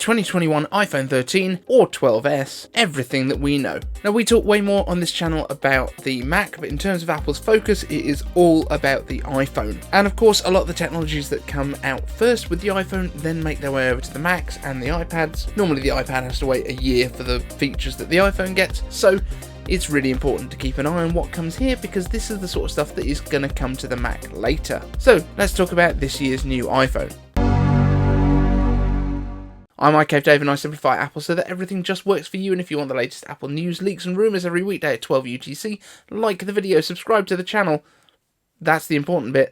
2021 iPhone 13 or 12s, everything that we know. Now, we talk way more on this channel about the Mac, but in terms of Apple's focus, it is all about the iPhone. And of course, a lot of the technologies that come out first with the iPhone then make their way over to the Macs and the iPads. Normally the iPad has to wait a year for the features that the iPhone gets, so it's really important to keep an eye on what comes here, because this is the sort of stuff that is going to come to the Mac later. So let's talk about this year's new iPhone. I'm iCaveDave and I simplify Apple so that everything just works for you, and if you want the latest Apple news, leaks and rumours every weekday at 12 UTC, like the video, subscribe to the channel, that's the important bit,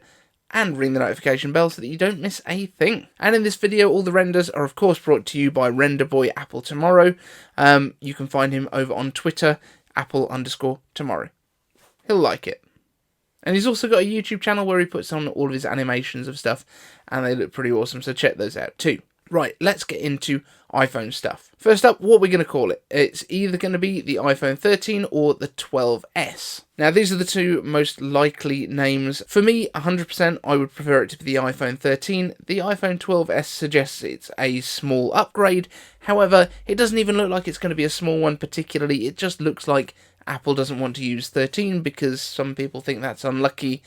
and ring the notification bell so that you don't miss a thing. And in this video, all the renders are of course brought to you by RednerBoi Apple Tomorrow. You can find him over on Twitter, Apple_Tomorrow. He'll like it. And he's also got a YouTube channel where he puts on all of his animations of stuff, and they look pretty awesome, so check those out too. Right, let's get into iPhone stuff. First up, what we're going to call it. It's either going to be the iPhone 13 or the 12s. Now, these are the two most likely names. For me, 100%, I would prefer it to be the iPhone 13. The iPhone 12s suggests it's a small upgrade. However, it doesn't even look like it's going to be a small one particularly. It just looks like Apple doesn't want to use 13 because some people think that's unlucky.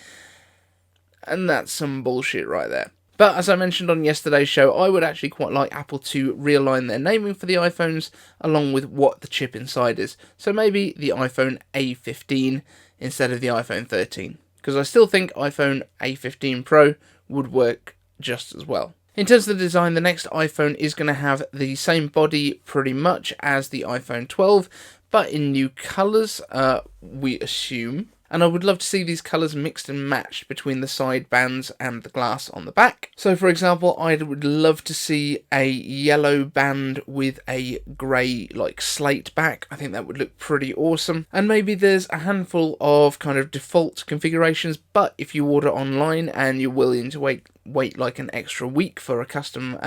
And that's some bullshit right there. But as I mentioned on yesterday's show, I would actually quite like Apple to realign their naming for the iPhones along with what the chip inside is. So maybe the iPhone A15 instead of the iPhone 13. Because I still think iPhone A15 Pro would work just as well. In terms of the design, the next iPhone is going to have the same body pretty much as the iPhone 12, but in new colours, we assume. And I would love to see these colours mixed and matched between the side bands and the glass on the back. So for example, I would love to see a yellow band with a grey like slate back. I think that would look pretty awesome. And maybe there's a handful of kind of default configurations, but if you order online and you're willing to wait like an extra week for a custom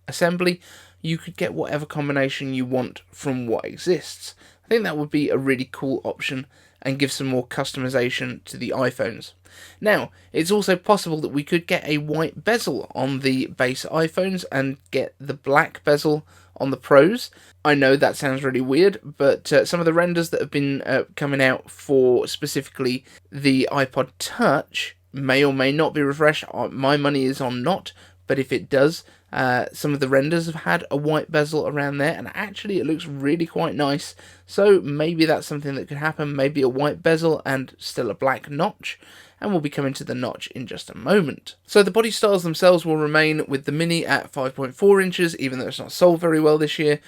assembly, you could get whatever combination you want from what exists. I think that would be a really cool option and give some more customization to the iPhones. Now, it's also possible that we could get a white bezel on the base iPhones and get the black bezel on the Pros. I know that sounds really weird, but some of the renders that have been coming out for specifically the iPod Touch may or may not be refreshed. My money is on not, but if it does, some of the renders have had a white bezel around there, and actually it looks really quite nice. So maybe that's something that could happen. Maybe a white bezel and still a black notch, and we'll be coming to the notch in just a moment. So the body styles themselves will remain with the Mini at 5.4 inches, even though it's not sold very well this year.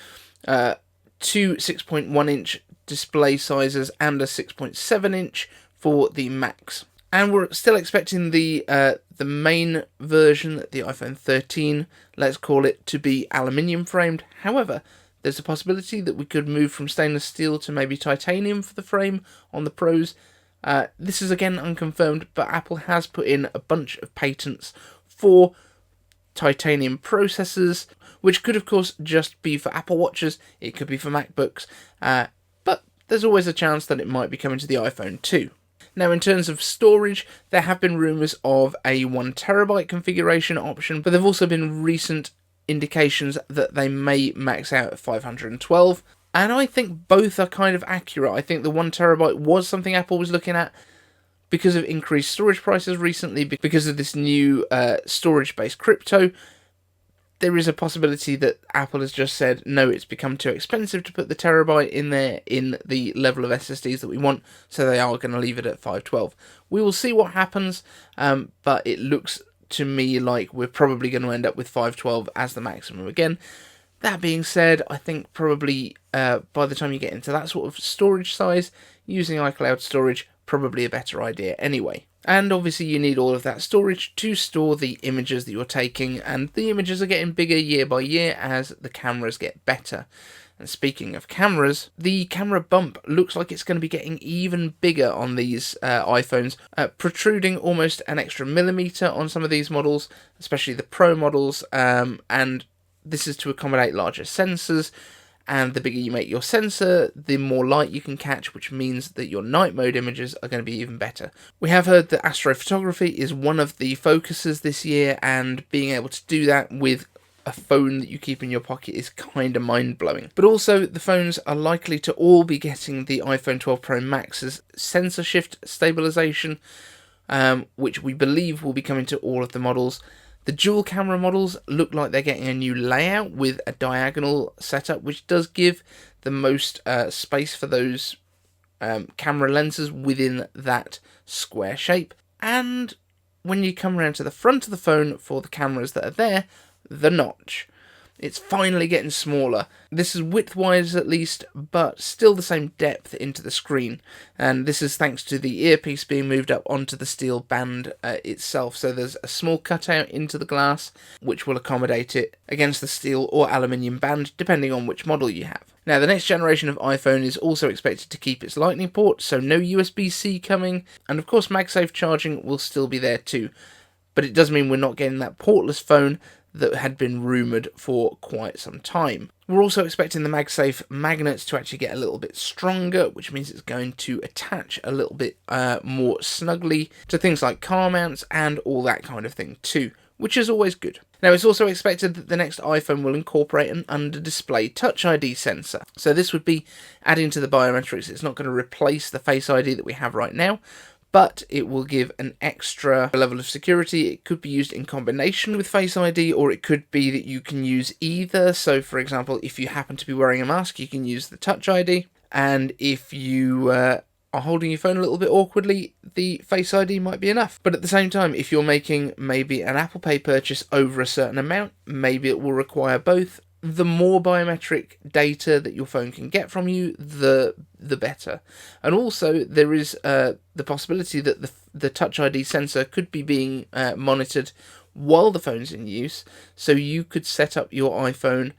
Two 6.1 inch display sizes and a 6.7 inch for the Macs. And we're still expecting the main version, the iPhone 13, let's call it, to be aluminium framed. However, there's a possibility that we could move from stainless steel to maybe titanium for the frame on the Pros. This is again unconfirmed, but Apple has put in a bunch of patents for titanium processors, which could of course just be for Apple Watches, it could be for MacBooks, but there's always a chance that it might be coming to the iPhone too. Now, in terms of storage, there have been rumours of a 1TB configuration option, but there have also been recent indications that they may max out at 512. And I think both are kind of accurate. I think the 1TB was something Apple was looking at because of increased storage prices recently, because of this new storage-based crypto. There is a possibility that Apple has just said, no, it's become too expensive to put the terabyte in there in the level of SSDs that we want, so they are going to leave it at 512. We will see what happens, but it looks to me like we're probably going to end up with 512 as the maximum again. That being said, I think probably by the time you get into that sort of storage size, using iCloud storage, probably a better idea anyway. And obviously you need all of that storage to store the images that you're taking, and the images are getting bigger year by year as the cameras get better. And speaking of cameras, the camera bump looks like it's going to be getting even bigger on these iPhones, protruding almost an extra millimetre on some of these models, especially the Pro models, and this is to accommodate larger sensors. And the bigger you make your sensor, the more light you can catch, which means that your night mode images are going to be even better. We have heard that astrophotography is one of the focuses this year, and being able to do that with a phone that you keep in your pocket is kind of mind-blowing. But also, the phones are likely to all be getting the iPhone 12 Pro Max's sensor shift stabilisation, which we believe will be coming to all of the models. The dual camera models look like they're getting a new layout with a diagonal setup, which does give the most space for those camera lenses within that square shape. And when you come around to the front of the phone for the cameras that are there, the notch. It's finally getting smaller. This is width-wise at least, but still the same depth into the screen. And this is thanks to the earpiece being moved up onto the steel band itself. So there's a small cutout into the glass, which will accommodate it against the steel or aluminium band, depending on which model you have. Now, the next generation of iPhone is also expected to keep its Lightning port, so no USB-C coming. And of course, MagSafe charging will still be there too. But it does mean we're not getting that portless phone that had been rumoured for quite some time. We're also expecting the MagSafe magnets to actually get a little bit stronger, which means it's going to attach a little bit more snugly to things like car mounts and all that kind of thing too, which is always good. Now, it's also expected that the next iPhone will incorporate an under-display Touch ID sensor. So this would be adding to the biometrics. It's not going to replace the Face ID that we have right now, but it will give an extra level of security. It could be used in combination with Face ID, or it could be that you can use either. So, for example, if you happen to be wearing a mask, you can use the Touch ID, and if you are holding your phone a little bit awkwardly, the Face ID might be enough. But at the same time, if you're making maybe an Apple Pay purchase over a certain amount, maybe it will require both. The more biometric data that your phone can get from you, the better. And also, there is the possibility that the Touch ID sensor could be being monitored while the phone's in use, so you could set up your iPhone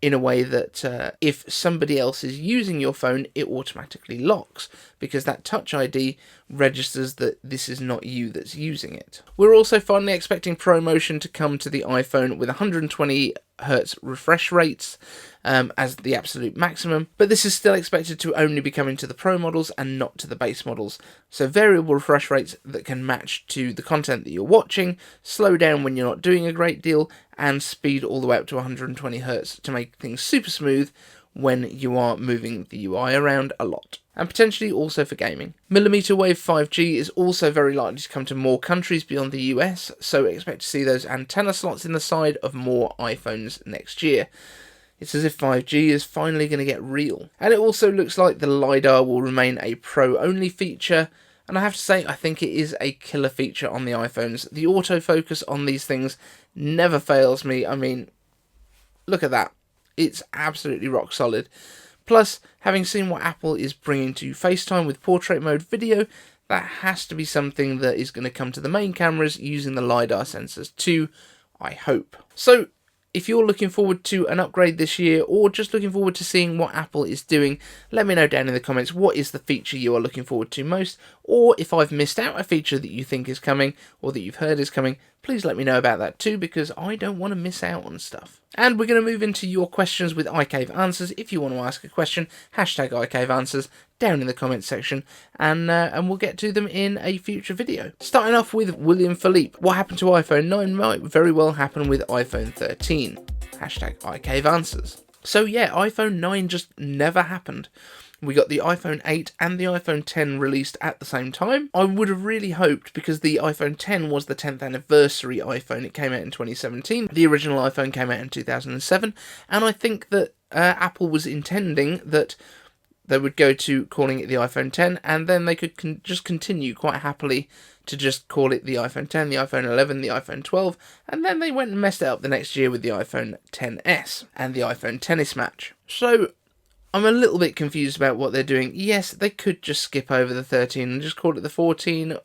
in a way that if somebody else is using your phone, it automatically locks, because that Touch ID registers that this is not you that's using it. We're also finally expecting ProMotion to come to the iPhone with 120 Hz refresh rates as the absolute maximum, but this is still expected to only be coming to the Pro models and not to the base models. So variable refresh rates that can match to the content that you're watching, slow down when you're not doing a great deal, and speed all the way up to 120 Hz to make things super smooth when you are moving the UI around a lot. And potentially also for gaming. Millimeter wave 5G is also very likely to come to more countries beyond the US, so expect to see those antenna slots in the side of more iPhones next year. It's as if 5G is finally going to get real. And it also looks like the LiDAR will remain a Pro-only feature, and I have to say, I think it is a killer feature on the iPhones. The autofocus on these things never fails me. I mean, look at that. It's absolutely rock solid. Plus, having seen what Apple is bringing to FaceTime with portrait mode video, that has to be something that is going to come to the main cameras using the LiDAR sensors too, I hope. So, if you're looking forward to an upgrade this year, or just looking forward to seeing what Apple is doing, let me know down in the comments what is the feature you are looking forward to most, or if I've missed out a feature that you think is coming, or that you've heard is coming, please let me know about that too, because I don't want to miss out on stuff. And we're going to move into your questions with iCave Answers. If you want to ask a question, hashtag iCave Answers down in the comments section, and we'll get to them in a future video. Starting off with William Philippe. What happened to iPhone 9 might very well happen with iPhone 13. Hashtag iCave Answers. So yeah, iPhone 9 just never happened. We got the iPhone 8 and the iPhone 10 released at the same time. I would have really hoped, because the iPhone 10 was the 10th anniversary iPhone. It came out in 2017. The original iPhone came out in 2007. And I think that Apple was intending that they would go to calling it the iPhone 10, and then they could just continue quite happily to just call it the iPhone 10, the iPhone 11, the iPhone 12, and then they went and messed it up the next year with the iPhone XS and the iPhone Tennis Match. So I'm a little bit confused about what they're doing. Yes, they could just skip over the 13 and just call it the 14,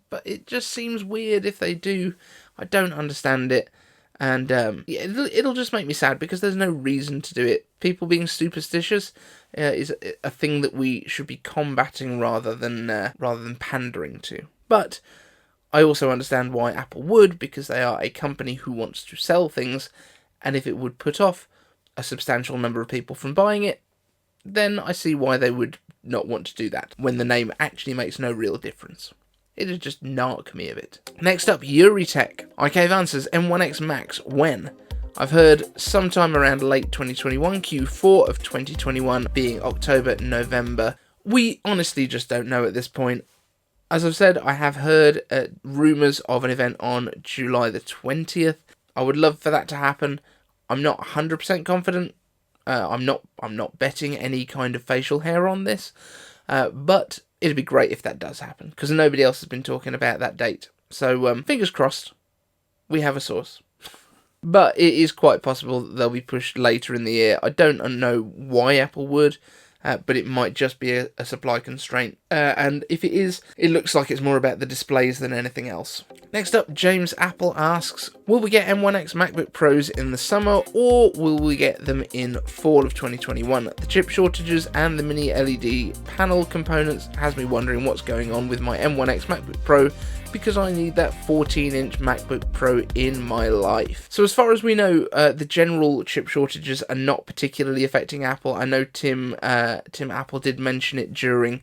but it just seems weird if they do. I don't understand it. And yeah, it'll just make me sad, because there's no reason to do it. People being superstitious is a thing that we should be combating rather than pandering to. But I also understand why Apple would, because they are a company who wants to sell things, and if it would put off a substantial number of people from buying it, then I see why they would not want to do that, when the name actually makes no real difference. It is just narc me a bit. Next up, Euritech. iCave Answers, M1X Max, when? I've heard sometime around late 2021, Q4 of 2021 being October, November. We honestly just don't know at this point. As I've said, I have heard rumours of an event on July the 20th. I would love for that to happen. I'm not 100% confident. I'm not betting any kind of facial hair on this. But it'd be great if that does happen, because nobody else has been talking about that date. So fingers crossed, we have a source. But it is quite possible that they'll be pushed later in the year. I don't know why Apple would, but it might just be a supply constraint. And if it is, it looks like it's more about the displays than anything else. Next up, James Apple asks, will we get M1X MacBook Pros in the summer, or will we get them in fall of 2021? The chip shortages and the mini LED panel components has me wondering what's going on with my M1X MacBook Pro, because I need that 14-inch MacBook Pro in my life. So as far as we know, the general chip shortages are not particularly affecting Apple. I know Tim Apple did mention it during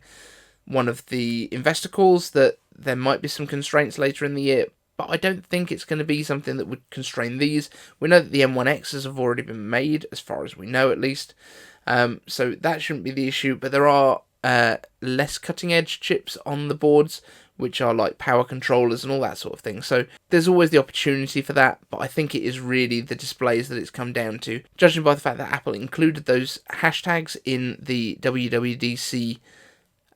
one of the investor calls that there might be some constraints later in the year, but I don't think it's going to be something that would constrain these. We know that the M1Xs have already been made, as far as we know at least, so that shouldn't be the issue, but there are less cutting edge chips on the boards, which are like power controllers and all that sort of thing. So there's always the opportunity for that, but I think it is really the displays that it's come down to. Judging by the fact that Apple included those hashtags in the WWDC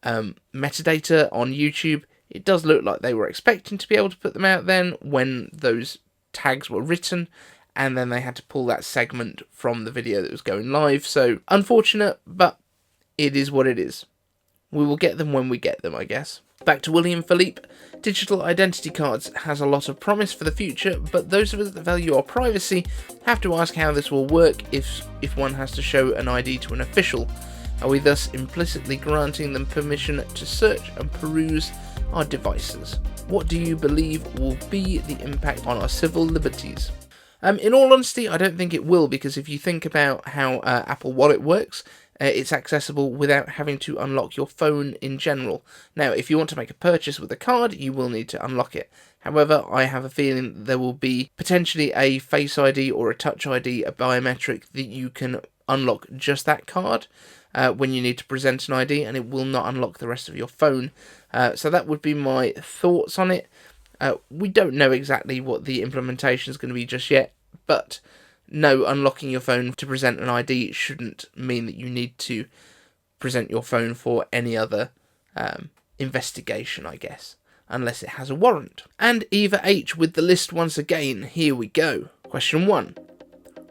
metadata on YouTube, it does look like they were expecting to be able to put them out then when those tags were written, and then they had to pull that segment from the video that was going live. So unfortunate, but it is what it is. We will get them when we get them, I guess. Back to William Philippe. Digital identity cards has a lot of promise for the future, but those of us that value our privacy have to ask how this will work if one has to show an ID to an official. Are we thus implicitly granting them permission to search and peruse our devices? What do you believe will be the impact on our civil liberties? In all honesty, I don't think it will, because if you think about how Apple Wallet works, it's accessible without having to unlock your phone in general. Now, if you want to make a purchase with a card, you will need to unlock it. However, I have a feeling there will be potentially a Face ID or a Touch ID, a biometric, that you can unlock just that card when you need to present an ID, and it will not unlock the rest of your phone. So that would be my thoughts on it. We don't know exactly what the implementation is going to be just yet, but no, unlocking your phone to present an ID shouldn't mean that you need to present your phone for any other investigation, I guess, unless it has a warrant. And Eva H with the list once again. Here we go. Question 1.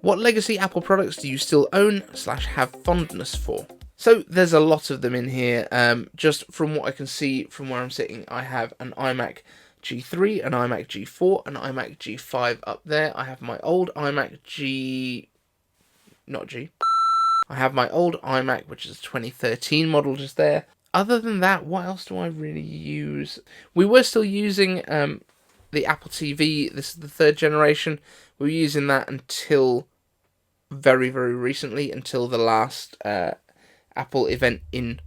What legacy Apple products do you still own / have fondness for? So there's a lot of them in here. Just from what I can see from where I'm sitting, I have an iMac G3, an iMac G4, an iMac G5 up there. I have my old iMac I have my old iMac, which is a 2013 model, just there. Other than that, what else do I really use? We were still using the Apple TV. This is the 3rd generation. We were using that until very, very recently, until the last Apple event in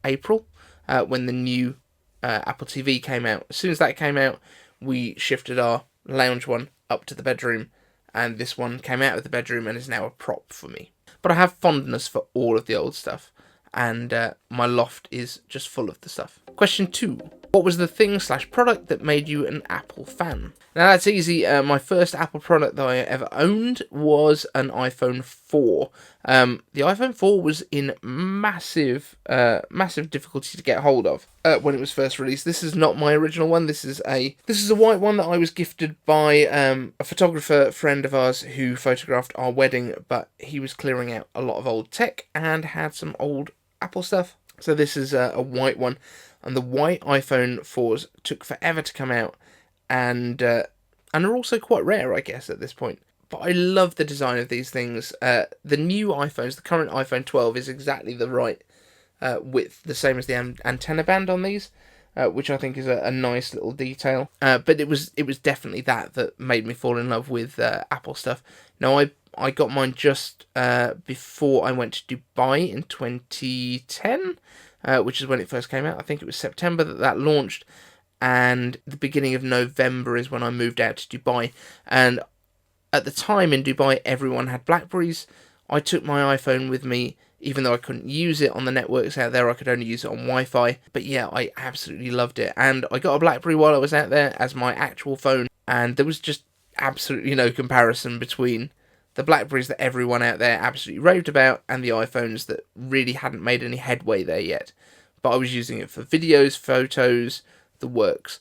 April, when the new Apple TV came out. As soon as that came out, we shifted our lounge one up to the bedroom, and this one came out of the bedroom and is now a prop for me. But I have fondness for all of the old stuff, and my loft is just full of the stuff. Question 2. What was the thing / product that made you an Apple fan? Now that's easy. My first Apple product that I ever owned was an iPhone 4. The iPhone 4 was in massive difficulty to get hold of when it was first released. This is not my original one. This is a white one that I was gifted by a photographer friend of ours who photographed our wedding, but he was clearing out a lot of old tech and had some old Apple stuff. So this is a white one. And the white iPhone 4s took forever to come out, and are also quite rare, I guess, at this point. But I love the design of these things. The new iPhones, the current iPhone 12, is exactly the right width, the same as the antenna band on these, which I think is a nice little detail. But it was definitely that made me fall in love with Apple stuff. Now, I got mine just before I went to Dubai in 2010. Which is when it first came out. I think it was September that launched, and the beginning of November is when I moved out to Dubai. And At the time in Dubai, everyone had BlackBerries. I took my iPhone with me, even though I couldn't use it on the networks out there. I could only use it on Wi-Fi. But yeah, I absolutely loved it. And I got a BlackBerry while I was out there as my actual phone. And there was just absolutely no comparison between the BlackBerries that everyone out there absolutely raved about and the iPhones that really hadn't made any headway there yet. But I was using it for videos, photos, the works.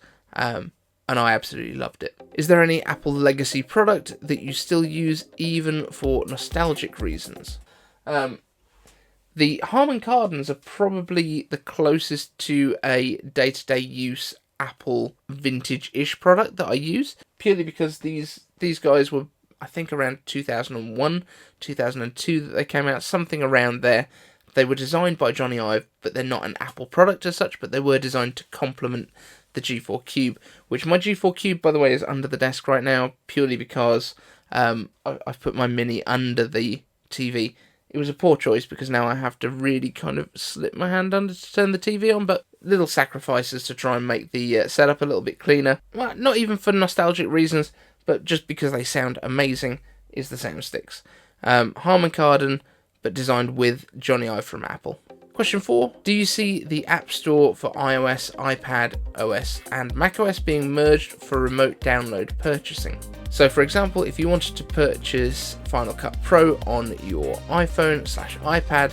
And I absolutely loved it. Is there any Apple legacy product that you still use even for nostalgic reasons? The Harman Kardons are probably the closest to a day-to-day use Apple vintage-ish product that I use, purely because these guys were, I think, around 2001, 2002 that they came out, something around there. They were designed by Johnny Ive, but they're not an Apple product as such, but they were designed to complement the G4 Cube, which my G4 Cube, by the way, is under the desk right now, purely because I've put my Mini under the TV. It was a poor choice because now I have to really kind of slip my hand under to turn the TV on, but little sacrifices to try and make the setup a little bit cleaner. Well, not even for nostalgic reasons, but just because they sound amazing, is the sound sticks. Harman Kardon, but designed with Johnny Ive from Apple. Question 4. Do you see the App Store for iOS, iPad OS, and macOS being merged for remote download purchasing? So, for example, if you wanted to purchase Final Cut Pro on your iPhone/iPad,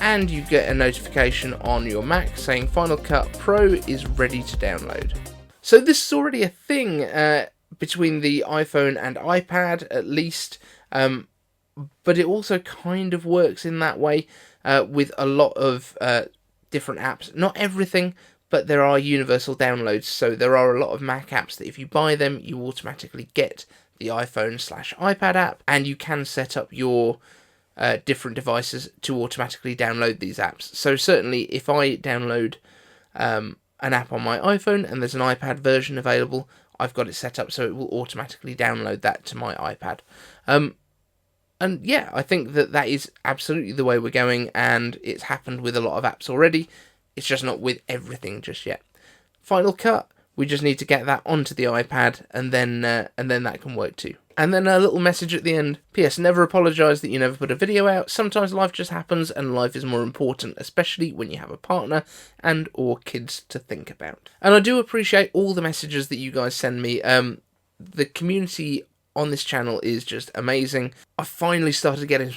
and you get a notification on your Mac saying Final Cut Pro is ready to download. So this is already a thing between the iPhone and iPad, at least, but it also kind of works in that way with a lot of different apps. Not everything, but there are universal downloads, so there are a lot of Mac apps that if you buy them, you automatically get the iPhone/iPad app, and you can set up your different devices to automatically download these apps. So certainly, if I download an app on my iPhone and there's an iPad version available, I've got it set up so it will automatically download that to my iPad. And yeah, I think that is absolutely the way we're going, and it's happened with a lot of apps already. It's just not with everything just yet. Final Cut, we just need to get that onto the iPad, and then that can work too. And then a little message at the end. P.S. Never apologise that you never put a video out. Sometimes life just happens, and life is more important, especially when you have a partner and or kids to think about. And I do appreciate all the messages that you guys send me. The community on this channel is just amazing. I finally started getting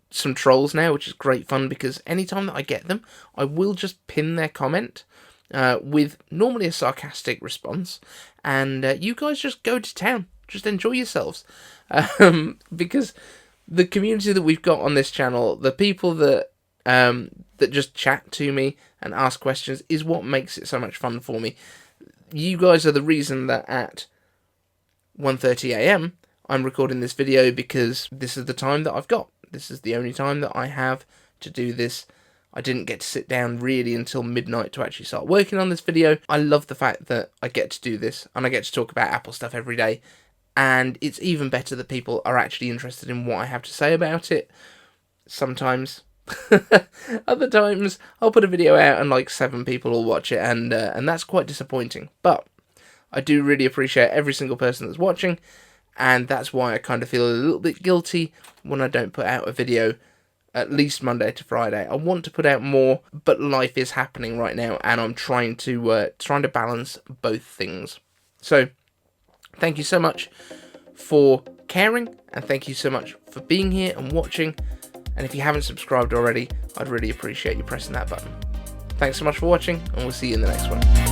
some trolls now, which is great fun, because anytime that I get them, I will just pin their comment with normally a sarcastic response, and you guys just go to town. Just enjoy yourselves, because the community that we've got on this channel, the people that just chat to me and ask questions, is what makes it so much fun for me. You guys are the reason that at 1:30 AM I'm recording this video, because this is the time that I've got. This is the only time that I have to do this. I didn't get to sit down really until midnight to actually start working on this video. I love the fact that I get to do this, and I get to talk about Apple stuff every day. And it's even better that people are actually interested in what I have to say about it. Sometimes. Other times, I'll put a video out and like 7 people will watch it, and that's quite disappointing. But I do really appreciate every single person that's watching, and that's why I kind of feel a little bit guilty when I don't put out a video at least Monday to Friday. I want to put out more, but life is happening right now, and I'm trying to balance both things. So, thank you so much for caring, and thank you so much for being here and watching. And if you haven't subscribed already, I'd really appreciate you pressing that button. Thanks so much for watching, and we'll see you in the next one.